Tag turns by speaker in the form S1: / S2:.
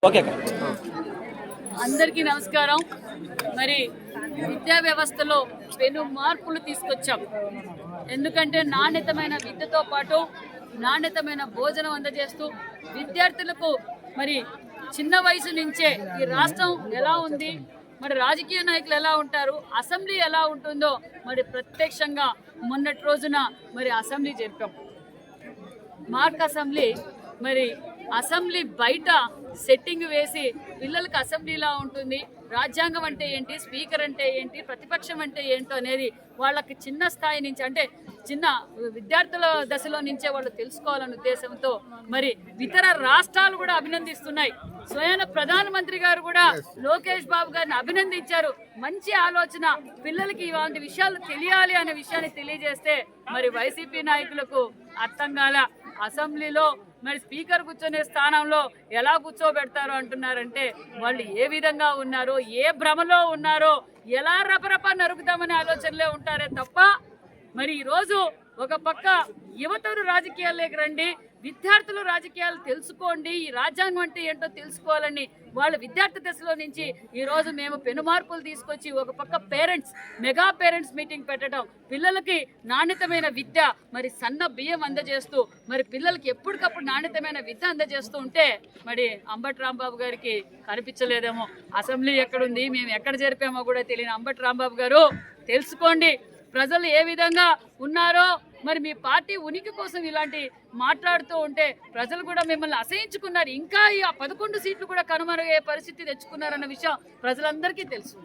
S1: Okay
S2: అందరికీ నమస్కారం. మరి విద్యా వ్యవస్థలో పెను మార్పులు తీసుకొచ్చాం. ఎందుకంటే నాణ్యతమైన విద్యతో పాటు నాణ్యతమైన భోజనం అందజేస్తూ విద్యార్థులకు మరి చిన్న వయసు నుంచే ఈ రాష్ట్రం ఎలా ఉంది, మరి రాజకీయ నాయకులు ఎలా ఉంటారు, అసెంబ్లీ ఎలా ఉంటుందో మరి ప్రత్యక్షంగా మొన్నటి రోజున మరి అసెంబ్లీ జరిపాం. Mark assembly. మరి అసెంబ్లీ బయట సెట్టింగ్ వేసి పిల్లలకు అసెంబ్లీలా ఉంటుంది, రాజ్యాంగం అంటే ఏంటి, స్పీకర్ అంటే ఏంటి, ప్రతిపక్షం అంటే ఏంటో అనేది వాళ్ళకి చిన్న స్థాయి నుంచి అంటే చిన్న విద్యార్థుల దశలో నుంచే వాళ్ళు తెలుసుకోవాలనే ఉద్దేశంతో మరి ఇతర రాష్ట్రాలు కూడా అభినందిస్తున్నాయి. స్వయాన ప్రధానమంత్రి గారు కూడా లోకేష్ బాబు గారిని అభినందించారు. మంచి ఆలోచన, పిల్లలకి ఇలాంటి విషయాలు తెలియాలి అనే విషయాన్ని తెలియజేస్తే మరి వైసీపీ నాయకులకు అర్థం కాల. అసెంబ్లీలో మరి స్పీకర్ కూర్చొనే స్థానంలో ఎలా కూర్చోబెడతారో అంటున్నారంటే వాళ్ళు ఏ విధంగా ఉన్నారో, ఏ భ్రమలో ఉన్నారో, ఎలా రపరప నరుకుదామనే ఆలోచనలే ఉంటారే తప్ప మరి ఈరోజు ఒక పక్క యువతరు రాజకీయాల్లోకి రండి, విద్యార్థులు రాజకీయాలు తెలుసుకోండి, ఈ రాజ్యాంగం అంటే ఏంటో తెలుసుకోవాలని వాళ్ళ విద్యార్థి దశలో నుంచి ఈరోజు మేము పెనుమార్పులు తీసుకొచ్చి ఒక పక్క పేరెంట్స్ మెగా పేరెంట్స్ మీటింగ్ పెట్టడం, పిల్లలకి నాణ్యతమైన విద్య మరి సన్న బియ్యం అందజేస్తూ మరి పిల్లలకి ఎప్పటికప్పుడు నాణ్యతమైన విద్య అందజేస్తూ ఉంటే మరి అంబటి రాంబాబు గారికి కనిపించలేదేమో. అసెంబ్లీ ఎక్కడుంది, మేము ఎక్కడ జరిపామో కూడా తెలియని అంబటి రాంబాబు గారు తెలుసుకోండి ప్రజలు ఏ విధంగా ఉన్నారో. మరి మీ పార్టీ ఉనికి కోసం ఇలాంటి మాట్లాడుతూ ఉంటే ప్రజలు కూడా మిమ్మల్ని అసహించుకున్నారు. ఇంకా ఈ 11 సీట్లు కూడా కనుమరుగయ్యే పరిస్థితి తెచ్చుకున్నారన్న విషయం ప్రజలందరికీ తెలుసు.